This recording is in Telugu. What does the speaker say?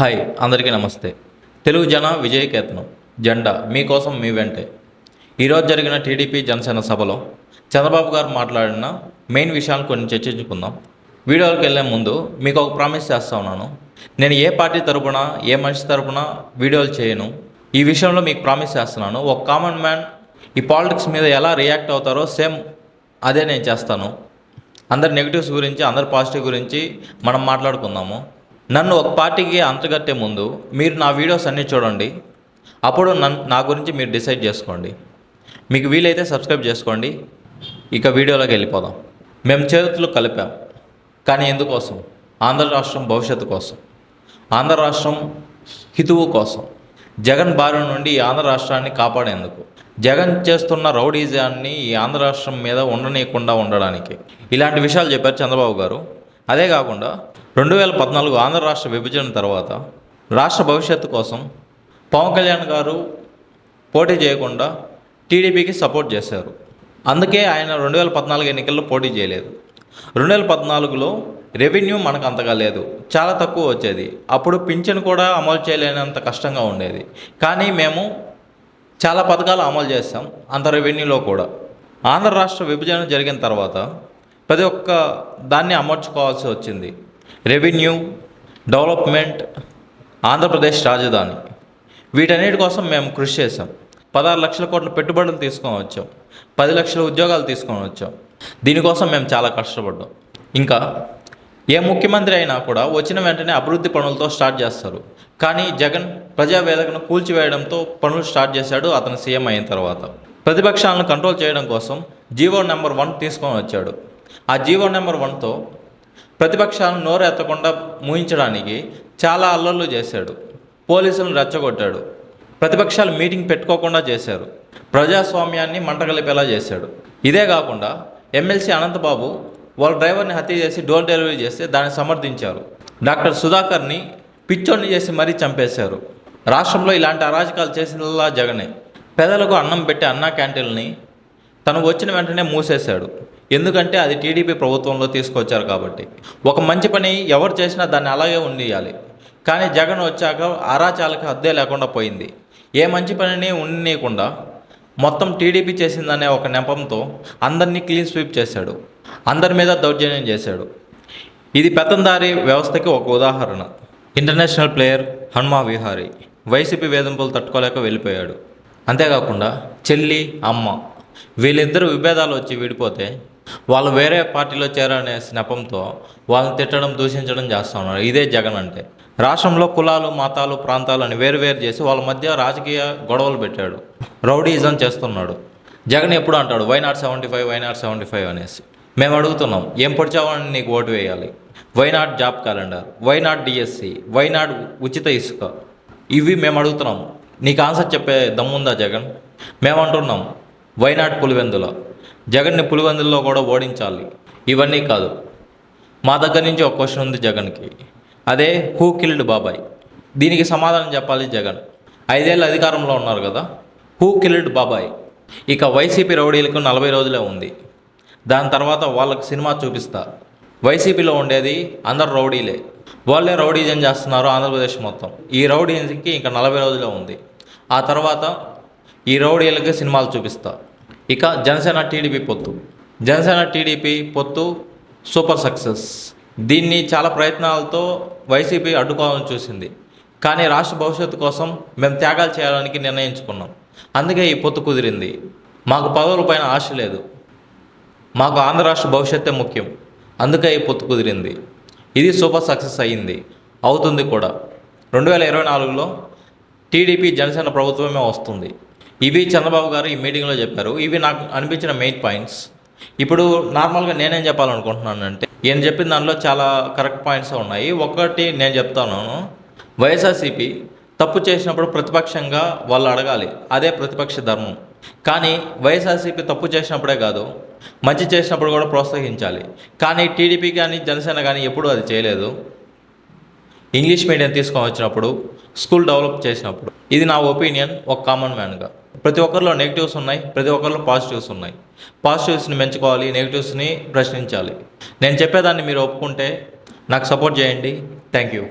హాయ్ అందరికీ నమస్తే. తెలుగు జన విజయకేతనం జెండా మీకోసం మీ వెంటే. ఈరోజు జరిగిన టీడీపీ జనసేన సభలో చంద్రబాబు గారు మాట్లాడిన మెయిన్ విషయాలు కొన్ని చర్చించుకుందాం. వీడియోకి వెళ్ళే ముందు మీకు ఒక ప్రామిస్ చేస్తా ఉన్నాను. నేను ఏ పార్టీ తరపున ఏ మనిషి తరపున వీడియోలు చేయను. ఈ విషయంలో మీకు ప్రామిస్ చేస్తున్నాను. ఒక కామన్ మ్యాన్ ఈ పాలిటిక్స్ మీద ఎలా రియాక్ట్ అవుతారో సేమ్ అదే నేను చేస్తాను. అందరి నెగిటివ్స్ గురించి అందరి పాజిటివ్ గురించి మనం మాట్లాడుకుందాము. నన్ను ఒక పార్టీకి అంతగట్టే ముందు మీరు నా వీడియోస్ అన్నీ చూడండి. అప్పుడు నా గురించి మీరు డిసైడ్ చేసుకోండి. మీకు వీలైతే సబ్స్క్రైబ్ చేసుకోండి. ఇక వీడియోలోకి వెళ్ళిపోదాం. మేము చేతులు కలిపాం, కానీ ఎందుకోసం? ఆంధ్ర రాష్ట్రం భవిష్యత్తు కోసం, ఆంధ్ర రాష్ట్రం హితువు కోసం, జగన్ బారి నుండి ఈ ఆంధ్ర రాష్ట్రాన్ని కాపాడేందుకు, జగన్ చేస్తున్న రౌడీజాన్ని ఈ ఆంధ్ర రాష్ట్రం మీద ఉండనీయకుండా ఉండడానికి ఇలాంటి విషయాలు చెప్పారు చంద్రబాబు గారు. అదే కాకుండా 2014 ఆంధ్ర రాష్ట్ర విభజన తర్వాత రాష్ట్ర భవిష్యత్తు కోసం పవన్ కళ్యాణ్ గారు పోటీ చేయకుండా టీడీపీకి సపోర్ట్ చేశారు. అందుకే ఆయన 2014 ఎన్నికల్లో పోటీ చేయలేదు. 2014లో రెవెన్యూ మనకు అంతగా లేదు, చాలా తక్కువ వచ్చేది. అప్పుడు పింఛను కూడా అమలు చేయలేనంత కష్టంగా ఉండేది. కానీ మేము చాలా పథకాలు అమలు చేస్తాం అంత రెవెన్యూలో కూడా. ఆంధ్ర రాష్ట్ర విభజన జరిగిన తర్వాత ప్రతి ఒక్క దాన్ని అమర్చుకోవాల్సి వచ్చింది. రెవెన్యూ, డెవలప్మెంట్, ఆంధ్రప్రదేశ్ రాజధాని, వీటన్నిటి కోసం మేము కృషి చేసాం. 16 లక్షల కోట్ల పెట్టుబడులు తీసుకొని వచ్చాం, 10 లక్షల ఉద్యోగాలు తీసుకొని వచ్చాం. దీనికోసం మేము చాలా కష్టపడ్డాం. ఇంకా ఏ ముఖ్యమంత్రి అయినా కూడా వచ్చిన వెంటనే అభివృద్ధి పనులతో స్టార్ట్ చేస్తారు. కానీ జగన్ ప్రజావేదికను కూల్చివేయడంతో పనులు స్టార్ట్ చేశాడు అతను సీఎం అయిన తర్వాత. ప్రతిపక్షాలను కంట్రోల్ చేయడం కోసం జీవో నెంబర్ 1 తీసుకొని వచ్చాడు. ఆ జీవో నెంబర్ 1తో ప్రతిపక్షాలను నోరు ఎత్తకుండా మూయించడానికి చాలా అల్లర్లు చేశాడు. పోలీసులను రెచ్చగొట్టాడు. ప్రతిపక్షాలు మీటింగ్ పెట్టుకోకుండా చేశారు. ప్రజాస్వామ్యాన్ని మంటగలిపేలా చేశాడు. ఇదే కాకుండా ఎమ్మెల్సీ అనంతబాబు వాళ్ళ డ్రైవర్ని హత్య చేసి డోర్ డెలివరీ చేస్తే దాన్ని సమర్థించారు. డాక్టర్ సుధాకర్ని పిచ్చోడిని చేసి మరీ చంపేశారు. రాష్ట్రంలో ఇలాంటి అరాజకాలు చేసినలా జగనే. పేదలకు అన్నం పెట్టే అన్నా క్యాంటీన్ని తను వచ్చిన వెంటనే మూసేశాడు. ఎందుకంటే అది టీడీపీ ప్రభుత్వంలో తీసుకొచ్చారు కాబట్టి. ఒక మంచి పని ఎవరు చేసినా దాన్ని అలాగే ఉండియాలి. కానీ జగన్ వచ్చాక అరాచాలకు హద్దే లేకుండా పోయింది. ఏ మంచి పనిని ఉండనీయకుండా మొత్తం టీడీపీ చేసిందనే ఒక నెపంతో అందరినీ క్లీన్ స్వీప్ చేశాడు. అందరి మీద దౌర్జన్యం చేశాడు. ఇది పెత్తందారీ వ్యవస్థకి ఒక ఉదాహరణ. International player Hanuma Vihari YCP వేధింపులు తట్టుకోలేక వెళ్ళిపోయాడు. అంతేకాకుండా చెల్లి, అమ్మ వీళ్ళిద్దరు విభేదాలు వచ్చి విడిపోతే వాళ్ళు వేరే పార్టీలో చేరనే నెపంతో వాళ్ళని తిట్టడం, దూషించడం చేస్తూ ఉన్నారు. ఇదే జగన్ అంటే. రాష్ట్రంలో కులాలు, మతాలు, ప్రాంతాలు అని వేరు చేసి వాళ్ళ మధ్య రాజకీయ గొడవలు పెట్టాడు. రౌడీయిజం చేస్తున్నాడు. జగన్ ఎప్పుడు అంటాడు వై నాట్ 75 అనేసి. మేము అడుగుతున్నాం, ఏం పొడిచావని నీకు ఓటు వేయాలి? Why not job calendar, why not DSC, why not ఉచిత ఇసుక? ఇవి మేము అడుగుతున్నాం. నీకు ఆన్సర్ చెప్పే దమ్ముందా జగన్? మేము అంటున్నాం వై నాట్ పులివెందుల? జగన్ని పులివెందుల్లో కూడా ఓడించాలి. ఇవన్నీ కాదు, మా దగ్గర నుంచి ఒక క్వశ్చన్ ఉంది జగన్కి. అదే హూ కిల్డ్ బాబాయ్? దీనికి సమాధానం చెప్పాలి జగన్. 5 ఏళ్ళు అధికారంలో ఉన్నారు కదా, హూ కిల్డ్ బాబాయ్? ఇక వైసీపీ రౌడీలకు 40 రోజులే ఉంది. దాని తర్వాత వాళ్ళకి సినిమా చూపిస్తా. వైసీపీలో ఉండేది అందరు రౌడీలే. వాళ్ళే రౌడీజం చేస్తున్నారు ఆంధ్రప్రదేశ్ మొత్తం. ఈ రౌడీకి ఇంకా 40 రోజులే ఉంది. ఆ తర్వాత ఈ రౌడీలకి సినిమాలు చూపిస్తా. ఇక జనసేన టీడీపీ పొత్తు. జనసేన టీడీపీ పొత్తు సూపర్ సక్సెస్. దీన్ని చాలా ప్రయత్నాలతో వైసీపీ అడ్డుకోవాలని చూసింది. కానీ రాష్ట్ర భవిష్యత్తు కోసం మేము త్యాగాలు చేయడానికి నిర్ణయించుకున్నాం. అందుకే ఈ పొత్తు కుదిరింది. మాకు పదవుల పైన ఆశ లేదు. మాకు ఆంధ్ర రాష్ట్ర భవిష్యత్తే ముఖ్యం. అందుకే ఈ పొత్తు కుదిరింది. ఇది సూపర్ సక్సెస్ అయ్యింది, అవుతుంది కూడా. 2024లో టీడీపీ జనసేన ప్రభుత్వమే వస్తుంది. ఇవి చంద్రబాబు గారు ఈ మీటింగ్లో చెప్పారు. ఇవి నాకు అనిపించిన మెయిన్ పాయింట్స్. ఇప్పుడు నార్మల్గా నేనేం చెప్పాలనుకుంటున్నానంటే, ఈయన చెప్పిన దానిలో చాలా కరెక్ట్ పాయింట్స్ ఉన్నాయి. ఒకటి నేను చెప్తాను, వైఎస్ఆర్సీపీ తప్పు చేసినప్పుడు ప్రతిపక్షంగా వాళ్ళు అడగాలి. అదే ప్రతిపక్ష ధర్మం. కానీ వైఎస్ఆర్సీపీ తప్పు చేసినప్పుడే కాదు, మంచి చేసినప్పుడు కూడా ప్రోత్సహించాలి. కానీ టీడీపీ కానీ జనసేన కానీ ఎప్పుడూ అది చేయలేదు. ఇంగ్లీష్ మీడియం తీసుకొని వచ్చినప్పుడు, స్కూల్ డెవలప్ చేసినప్పుడు. ఇది నా ఒపీనియన్ ఒక కామన్ మ్యాన్గా. ప్రతి ఒక్కరిలో నెగిటివ్స్ ఉన్నాయి, ప్రతి ఒక్కరిలో పాజిటివ్స్ ఉన్నాయి. పాజిటివ్స్ని మెచ్చుకోవాలి, నెగిటివ్స్ని ప్రశ్నించాలి. నేను చెప్పేదాన్ని మీరు ఒప్పుకుంటే నాకు సపోర్ట్ చేయండి. Thank you.